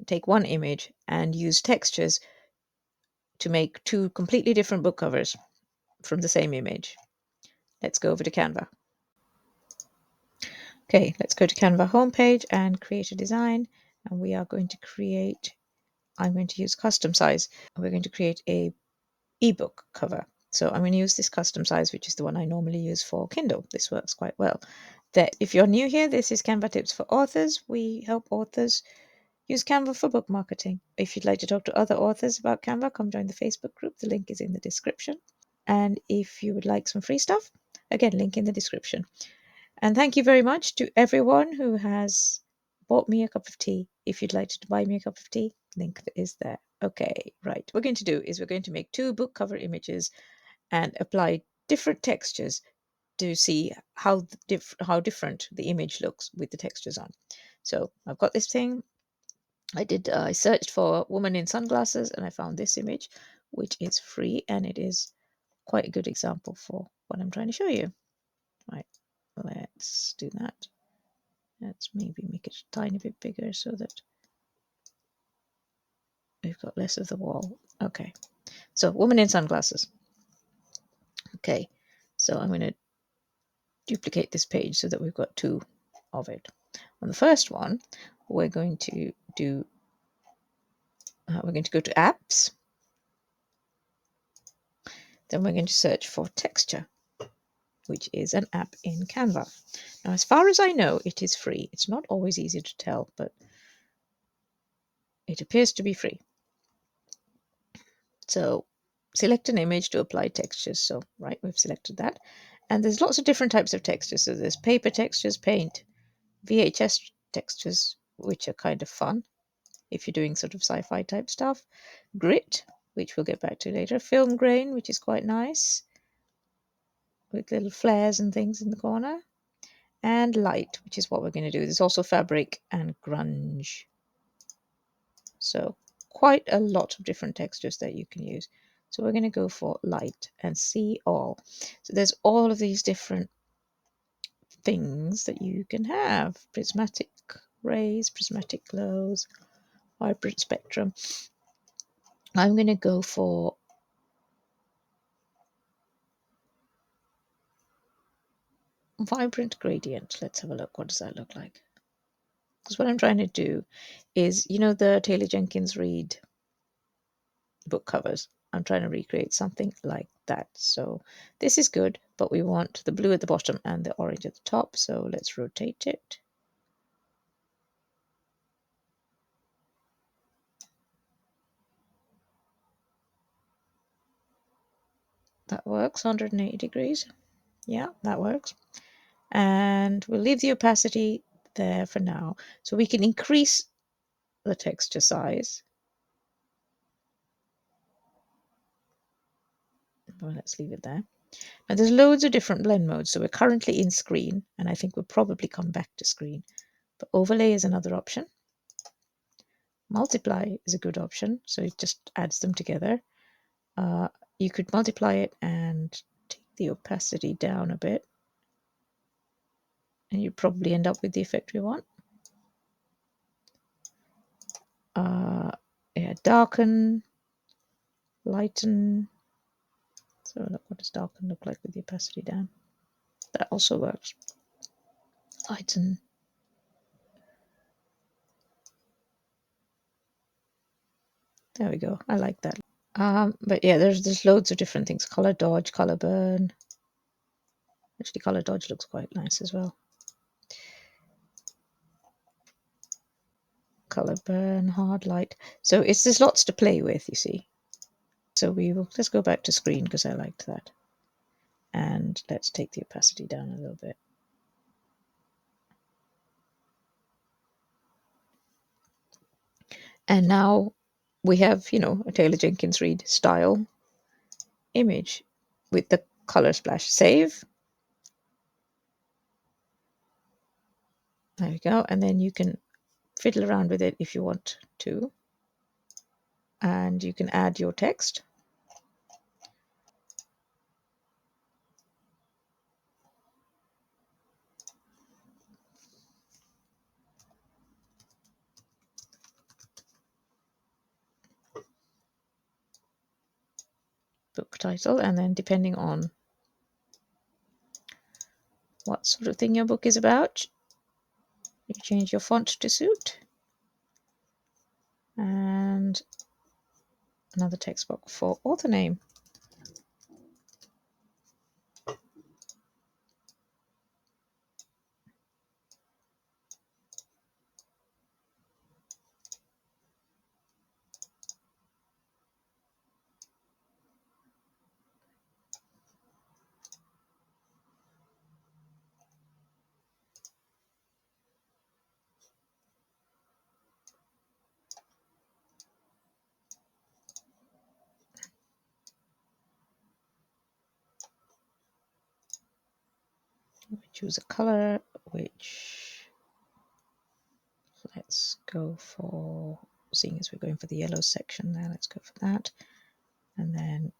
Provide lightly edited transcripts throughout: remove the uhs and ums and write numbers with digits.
take one image and use textures to make two completely different book covers from the same image. Let's go over to Canva. Okay, let's go to Canva homepage and create a design. And we are going to create, I'm going to use custom size. We're going to create a ebook cover. So I'm going to use this custom size, which is the one I normally use for Kindle. This works quite well. That if you're new here, this is Canva Tips for Authors. We help authors use Canva for book marketing. If you'd like to talk to other authors about Canva, come join the Facebook group. The link is in the description. And if you would like some free stuff, again, link in the description. And thank you very much to everyone who has bought me a cup of tea. If you'd like to buy me a cup of tea, link is there. Okay, right. What we're going to do is we're going to make two book cover images and apply different textures to see how different the image looks with the textures on. So I've got this thing. I searched for woman in sunglasses and I found this image, which is free, and it is quite a good example for what I'm trying to show you. Right, let's do that. Let's maybe make it a tiny bit bigger so that we've got less of the wall. Okay, so woman in sunglasses. Okay, so I'm going to duplicate this page so that we've got two of it. On the first one, we're going to do, we're going to go to apps. Then we're going to search for texture, which is an app in Canva. Now, as far as I know, it is free. It's not always easy to tell, but it appears to be free. So select an image to apply textures. So, right, we've selected that. And there's lots of different types of textures. So there's paper textures, paint, VHS textures, which are kind of fun if you're doing sort of sci-fi type stuff, grit, which we'll get back to later, film grain, which is quite nice, with little flares and things in the corner, and light, which is what we're going to do. There's also fabric and grunge. So quite a lot of different textures that you can use. So we're going to go for light and see all. So there's all of these different things that you can have. Prismatic rays, prismatic glows, vibrant spectrum. I'm going to go for vibrant gradient. Let's have a look. What does that look like? Because what I'm trying to do is, you know, the Taylor Jenkins Reid book covers. I'm trying to recreate something like that. So this is good, but we want the blue at the bottom and the orange at the top. So let's rotate it. That works, 180 degrees. Yeah, that works. And we'll leave the opacity there for now. So we can increase the texture size. Well, let's leave it there. Now there's loads of different blend modes. So we're currently in screen, and I think we'll probably come back to screen. But overlay is another option. Multiply is a good option. So it just adds them together. You could multiply it and take the opacity down a bit, and you probably end up with the effect we want. Yeah, darken, lighten. So look, what does darken look like with the opacity down? That also works. Lighten. There we go. I like that. But yeah, there's loads of different things. Color dodge, color burn. Actually, color dodge looks quite nice as well. Color burn, hard light. So there's lots to play with, you see. So let's go back to screen because I liked that. And let's take the opacity down a little bit. And now we have, you know, a Taylor Jenkins Reid style image with the color splash. Save. There we go. And then you can fiddle around with it if you want to. And you can add your text. book title, and then depending on what sort of thing your book is about, you change your font to suit. And another text box for author name. We choose a color, which let's go for, seeing as we're going for the yellow section there, let's go for that. And then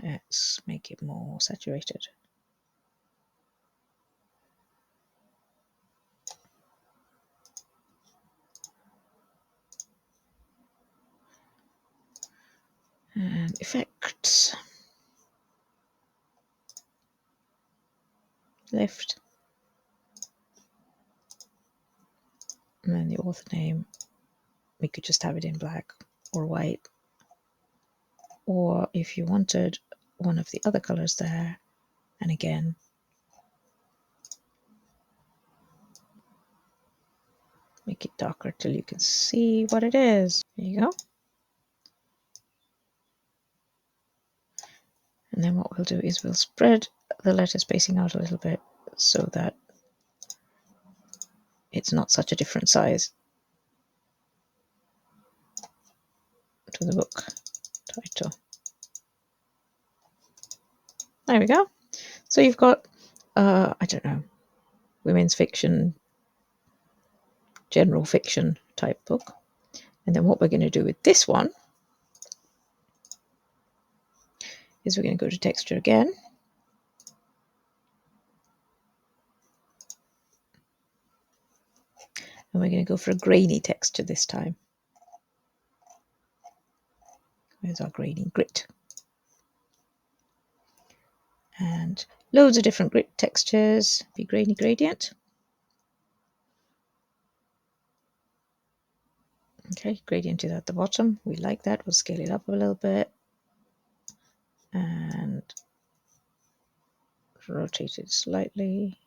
let's make it more saturated. And effects, lift, and then the author name, we could just have it in black or white, or if you wanted one of the other colors there, and again make it darker till you can see what it is. There you go. And then what we'll do is we'll spread the letter spacing out a little bit so that it's not such a different size to the book title. There we go. So you've got, I don't know, women's fiction, general fiction type book. And then what we're going to do with this one is we're going to go to texture again. And we're going to go for a grainy texture this time. Where's our grainy? Grit. And loads of different grit textures. Be grainy gradient. Okay, gradient is at the bottom. We like that. We'll scale it up a little bit. And rotate it slightly.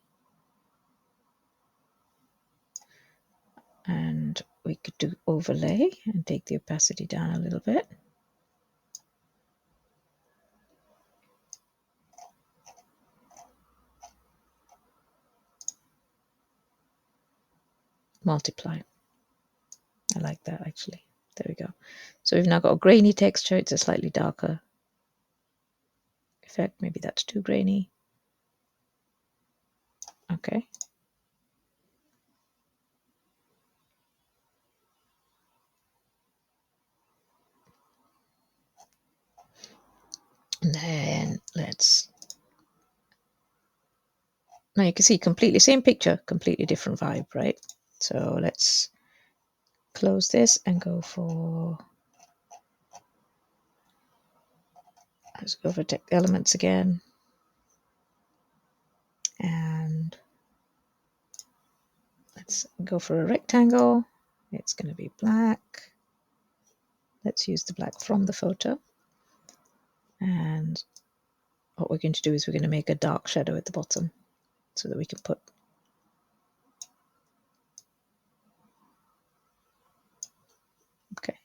And we could do overlay and take the opacity down a little bit. Multiply. I like that actually. There we go. So we've now got a grainy texture. It's a slightly darker effect. Maybe that's too grainy. Okay. And then let's, now you can see completely same picture, completely different vibe, right? So let's close this and go for, let's go for text elements again. And let's go for a rectangle. It's going to be black. Let's use the black from the photo. And what we're going to do is we're going to make a dark shadow at the bottom so that we can put, okay.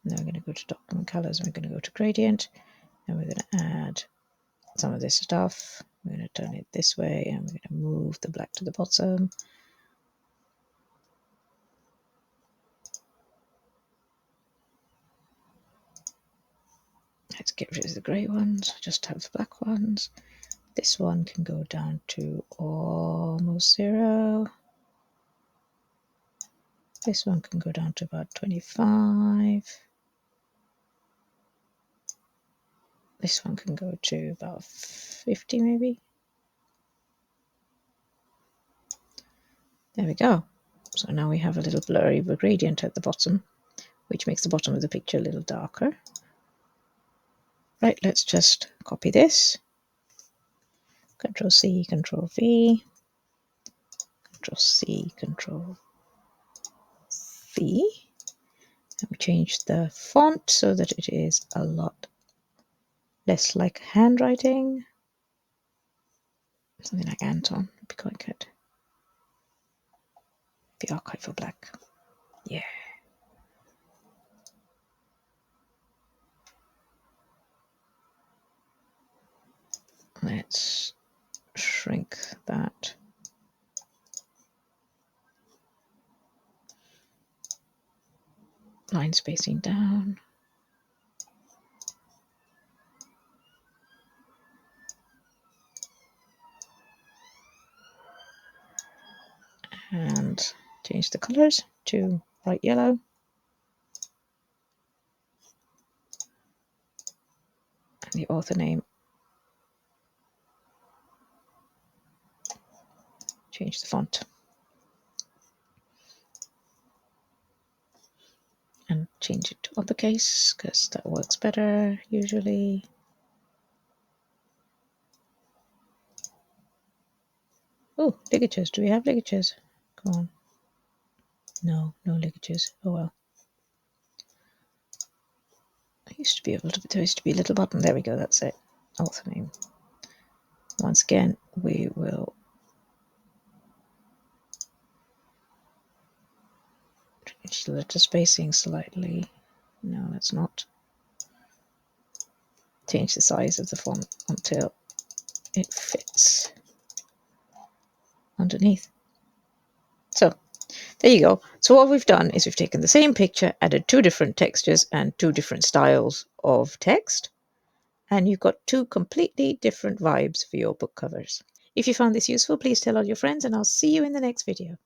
And then we're going to go to document colors and we're going to go to gradient and we're going to add some of this stuff. We're going to turn it this way and we're going to move the black to the bottom. Let's get rid of the grey ones, just have the black ones. This one can go down to almost 0. This one can go down to about 25. This one can go to about 50 maybe. There we go. So now we have a little blurry gradient at the bottom, which makes the bottom of the picture a little darker. Right, let's just copy this. Control C, Control V, Control C, Control V. And we change the font so that it is a lot less like handwriting. Something like Anton would be quite good. The archival black. Yeah. Let's shrink that. Line spacing down. And change the colors to bright yellow. And the author name. Change the font. And change it to uppercase because that works better usually. Oh, ligatures. Do we have ligatures? Come on. No, no ligatures. Oh well. I used to be able to, there used to be a little button. There we go, that's it. Author name. Once again, we will change the letter spacing slightly. No, that's not. Change the size of the font until it fits underneath. So there you go. So what we've done is we've taken the same picture, added two different textures and two different styles of text, and you've got two completely different vibes for your book covers. If you found this useful, please tell all your friends, and I'll see you in the next video.